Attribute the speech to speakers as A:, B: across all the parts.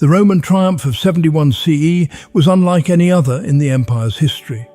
A: The Roman triumph of 71 CE was unlike any other in the empire's history.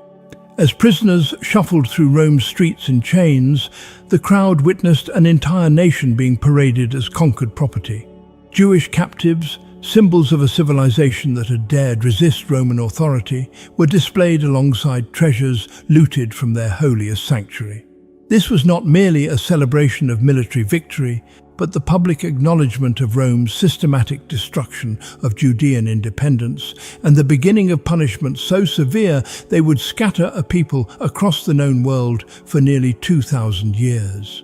A: As prisoners shuffled through Rome's streets in chains, the crowd witnessed an entire nation being paraded as conquered property. Jewish captives, symbols of a civilization that had dared resist Roman authority, were displayed alongside treasures looted from their holiest sanctuary. This was not merely a celebration of military victory, but the public acknowledgement of Rome's systematic destruction of Judean independence and the beginning of punishments so severe they would scatter a people across the known world for nearly 2,000 years.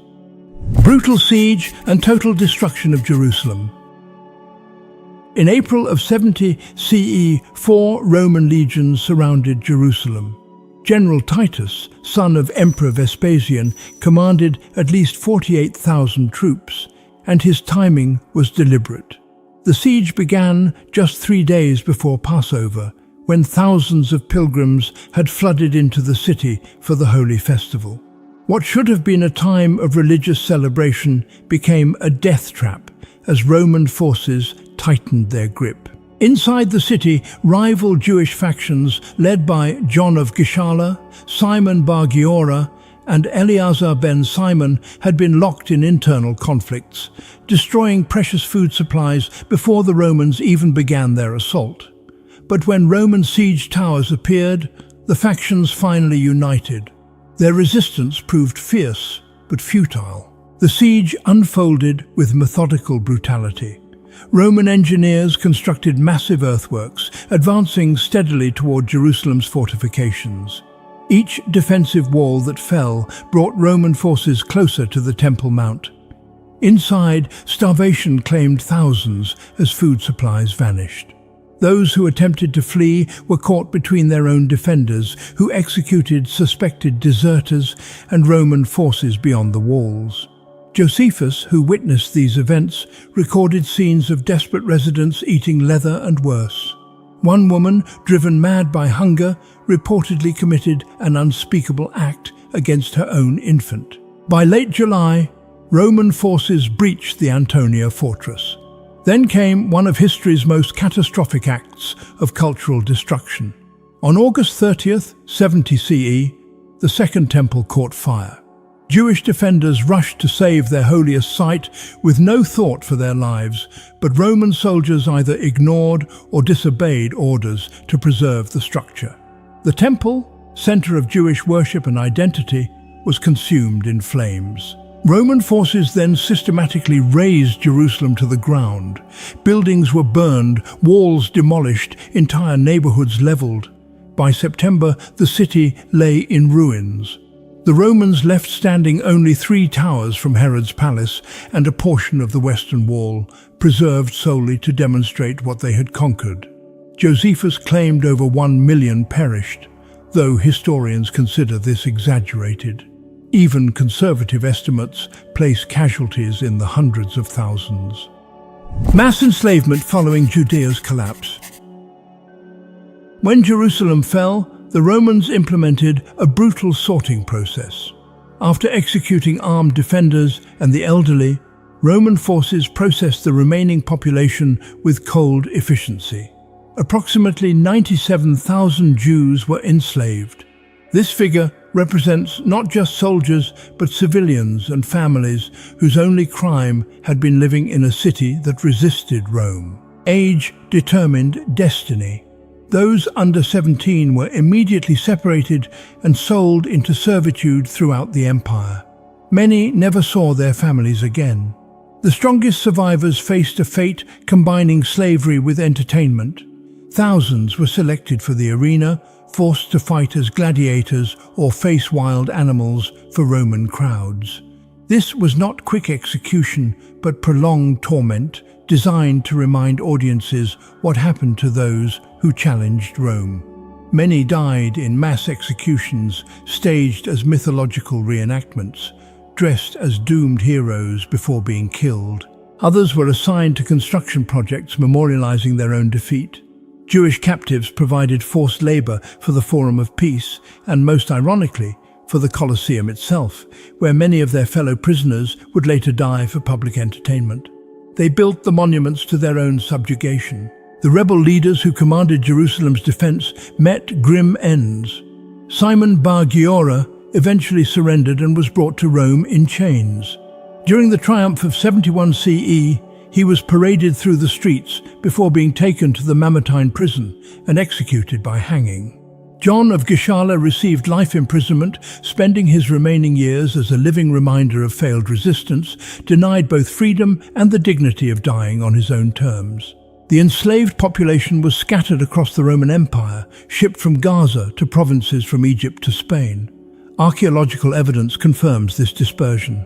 A: Brutal siege and total destruction of Jerusalem. In April of 70 CE, 4 Roman legions surrounded Jerusalem. General Titus, son of Emperor Vespasian, commanded at least 48,000 troops, and his timing was deliberate. The siege began just 3 days before Passover, when thousands of pilgrims had flooded into the city for the holy festival. What should have been a time of religious celebration became a death trap as Roman forces tightened their grip. Inside the city, rival Jewish factions led by John of Gischala, Simon bar Giora, and Eleazar ben Simon had been locked in internal conflicts, destroying precious food supplies before the Romans even began their assault. But when Roman siege towers appeared, the factions finally united. Their resistance proved fierce but futile. The siege unfolded with methodical brutality. Roman engineers constructed massive earthworks, advancing steadily toward Jerusalem's fortifications. Each defensive wall that fell brought Roman forces closer to the Temple Mount. Inside, starvation claimed thousands as food supplies vanished. Those who attempted to flee were caught between their own defenders, who executed suspected deserters and Roman forces beyond the walls. Josephus, who witnessed these events, recorded scenes of desperate residents eating leather and worse. One woman, driven mad by hunger, reportedly committed an unspeakable act against her own infant. By late July, Roman forces breached the Antonia fortress. Then came one of history's most catastrophic acts of cultural destruction. On August 30th, 70 CE, the Second Temple caught fire. Jewish defenders rushed to save their holiest site with no thought for their lives, but Roman soldiers either ignored or disobeyed orders to preserve the structure. The temple, center of Jewish worship and identity, was consumed in flames. Roman forces then systematically razed Jerusalem to the ground. Buildings were burned, walls demolished, entire neighborhoods leveled. By September, the city lay in ruins. The Romans left standing only 3 towers from Herod's palace and a portion of the western wall, preserved solely to demonstrate what they had conquered. Josephus claimed over 1 million perished, though historians consider this exaggerated. Even conservative estimates place casualties in the hundreds of thousands. Mass enslavement following Judea's collapse. When Jerusalem fell, the Romans implemented a brutal sorting process. After executing armed defenders and the elderly, Roman forces processed the remaining population with cold efficiency. Approximately 97,000 Jews were enslaved. This figure represents not just soldiers, but civilians and families whose only crime had been living in a city that resisted Rome. Age determined destiny. Those under 17 were immediately separated and sold into servitude throughout the empire. Many never saw their families again. The strongest survivors faced a fate combining slavery with entertainment. Thousands were selected for the arena, forced to fight as gladiators or face wild animals for Roman crowds. This was not quick execution, but prolonged torment, designed to remind audiences what happened to those who challenged Rome. Many died in mass executions, staged as mythological reenactments, dressed as doomed heroes before being killed. Others were assigned to construction projects memorializing their own defeat. Jewish captives provided forced labor for the Forum of Peace, and most ironically, for the Colosseum itself, where many of their fellow prisoners would later die for public entertainment. They built the monuments to their own subjugation. The rebel leaders who commanded Jerusalem's defense met grim ends. Simon Bar Giora eventually surrendered and was brought to Rome in chains. During the triumph of 71 CE, he was paraded through the streets before being taken to the Mamertine prison and executed by hanging. John of Gischala received life imprisonment, spending his remaining years as a living reminder of failed resistance, denied both freedom and the dignity of dying on his own terms. The enslaved population was scattered across the Roman Empire, shipped from Gaza to provinces from Egypt to Spain. Archaeological evidence confirms this dispersion.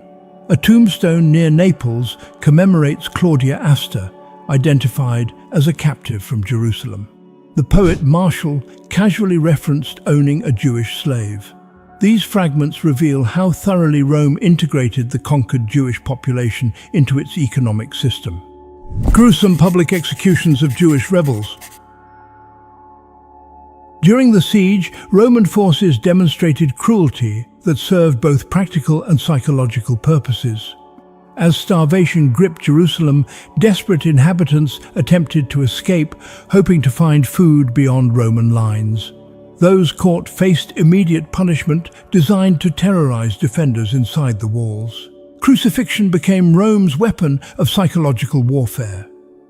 A: A tombstone near Naples commemorates Claudia Asta, identified as a captive from Jerusalem. The poet Martial casually referenced owning a Jewish slave. These fragments reveal how thoroughly Rome integrated the conquered Jewish population into its economic system. Gruesome public executions of Jewish rebels. During the siege, Roman forces demonstrated cruelty that served both practical and psychological purposes. As starvation gripped Jerusalem, desperate inhabitants attempted to escape, hoping to find food beyond Roman lines. Those caught faced immediate punishment designed to terrorize defenders inside the walls. Crucifixion became Rome's weapon of psychological warfare.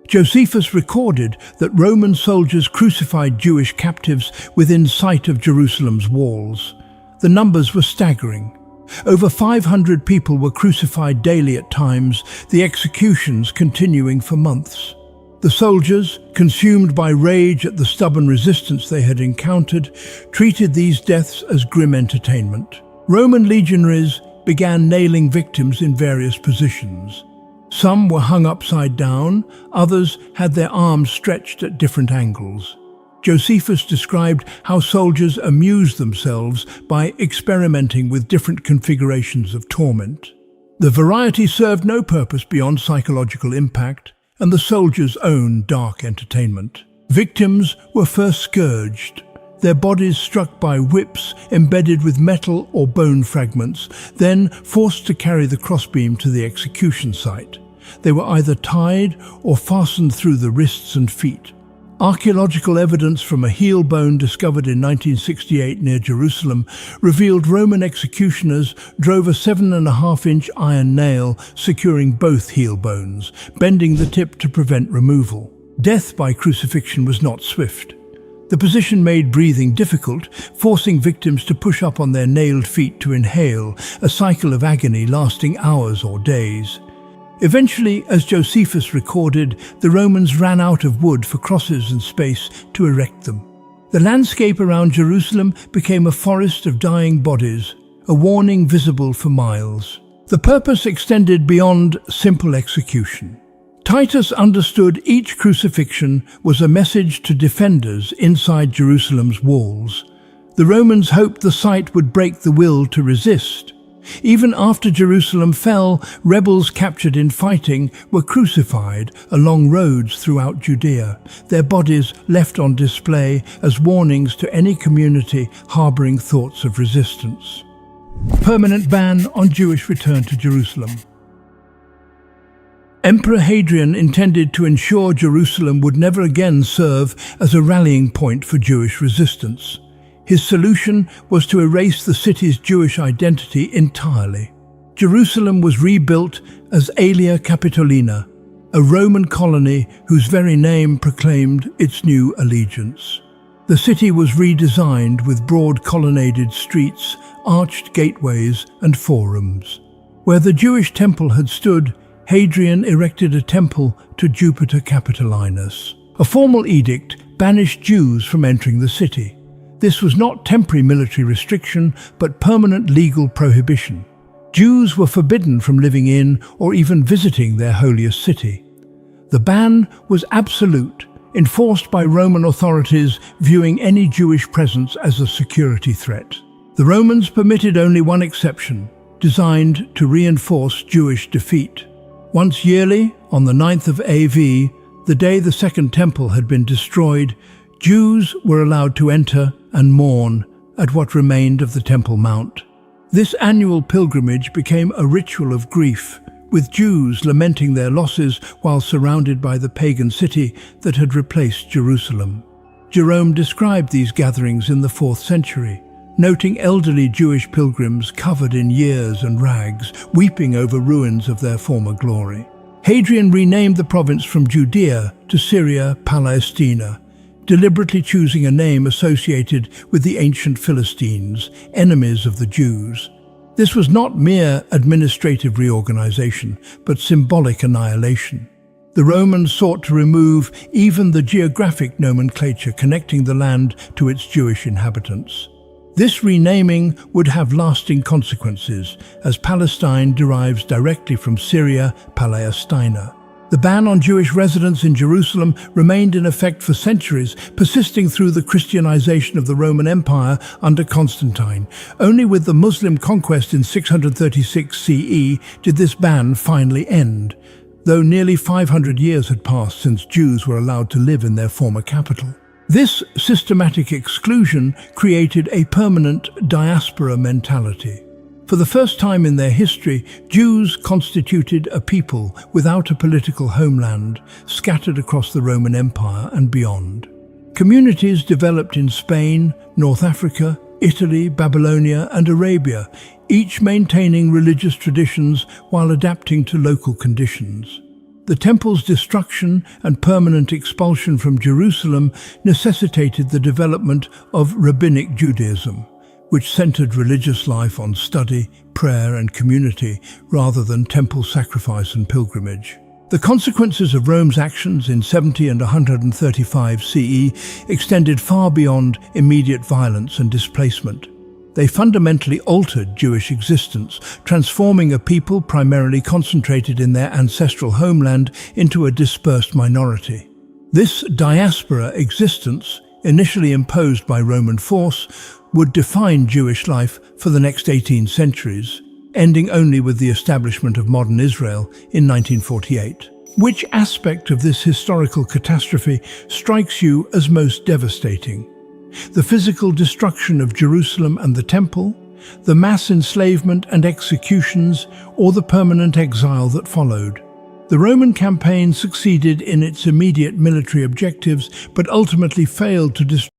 A: Josephus recorded that Roman soldiers crucified Jewish captives within sight of Jerusalem's walls. The numbers were staggering. Over 500 people were crucified daily at times, the executions continuing for months. The soldiers, consumed by rage at the stubborn resistance they had encountered, treated these deaths as grim entertainment. Roman legionaries began nailing victims in various positions. Some were hung upside down, others had their arms stretched at different angles. Josephus described how soldiers amused themselves by experimenting with different configurations of torment. The variety served no purpose beyond psychological impact and the soldiers' own dark entertainment. Victims were first scourged, their bodies struck by whips embedded with metal or bone fragments, then forced to carry the crossbeam to the execution site. They were either tied or fastened through the wrists and feet. Archaeological evidence from a heel bone discovered in 1968 near Jerusalem revealed Roman executioners drove a 7.5-inch iron nail securing both heel bones, bending the tip to prevent removal. Death by crucifixion was not swift. The position made breathing difficult, forcing victims to push up on their nailed feet to inhale, a cycle of agony lasting hours or days. Eventually, as Josephus recorded, the Romans ran out of wood for crosses and space to erect them. The landscape around Jerusalem became a forest of dying bodies, a warning visible for miles. The purpose extended beyond simple execution. Titus understood each crucifixion was a message to defenders inside Jerusalem's walls. The Romans hoped the sight would break the will to resist. Even after Jerusalem fell, rebels captured in fighting were crucified along roads throughout Judea, their bodies left on display as warnings to any community harboring thoughts of resistance. Permanent ban on Jewish return to Jerusalem. Emperor Hadrian intended to ensure Jerusalem would never again serve as a rallying point for Jewish resistance. His solution was to erase the city's Jewish identity entirely. Jerusalem was rebuilt as Aelia Capitolina, a Roman colony whose very name proclaimed its new allegiance. The city was redesigned with broad colonnaded streets, arched gateways, and forums. Where the Jewish temple had stood, Hadrian erected a temple to Jupiter Capitolinus. A formal edict banished Jews from entering the city. This was not temporary military restriction, but permanent legal prohibition. Jews were forbidden from living in or even visiting their holiest city. The ban was absolute, enforced by Roman authorities viewing any Jewish presence as a security threat. The Romans permitted only one exception, designed to reinforce Jewish defeat. Once yearly, on the 9th of AV, the day the Second Temple had been destroyed, Jews were allowed to enter and mourn at what remained of the Temple Mount. This annual pilgrimage became a ritual of grief, with Jews lamenting their losses while surrounded by the pagan city that had replaced Jerusalem. Jerome described these gatherings in the 4th century, noting elderly Jewish pilgrims covered in years and rags, weeping over ruins of their former glory. Hadrian renamed the province from Judea to Syria Palaestina, deliberately choosing a name associated with the ancient Philistines, enemies of the Jews. This was not mere administrative reorganization, but symbolic annihilation. The Romans sought to remove even the geographic nomenclature connecting the land to its Jewish inhabitants. This renaming would have lasting consequences, as Palestine derives directly from Syria Palaestina. The ban on Jewish residence in Jerusalem remained in effect for centuries, persisting through the Christianization of the Roman Empire under Constantine. Only with the Muslim conquest in 636 CE did this ban finally end, though nearly 500 years had passed since Jews were allowed to live in their former capital. This systematic exclusion created a permanent diaspora mentality. For the first time in their history, Jews constituted a people without a political homeland, scattered across the Roman Empire and beyond. Communities developed in Spain, North Africa, Italy, Babylonia, and Arabia, each maintaining religious traditions while adapting to local conditions. The temple's destruction and permanent expulsion from Jerusalem necessitated the development of rabbinic Judaism, which centered religious life on study, prayer, and community rather than temple sacrifice and pilgrimage. The consequences of Rome's actions in 70 and 135 CE extended far beyond immediate violence and displacement. They fundamentally altered Jewish existence, transforming a people primarily concentrated in their ancestral homeland into a dispersed minority. This diaspora existence, initially imposed by Roman force, would define Jewish life for the next 18 centuries, ending only with the establishment of modern Israel in 1948. Which aspect of this historical catastrophe strikes you as most devastating? The physical destruction of Jerusalem and the Temple, the mass enslavement and executions, or the permanent exile that followed? The Roman campaign succeeded in its immediate military objectives, but ultimately failed to destroy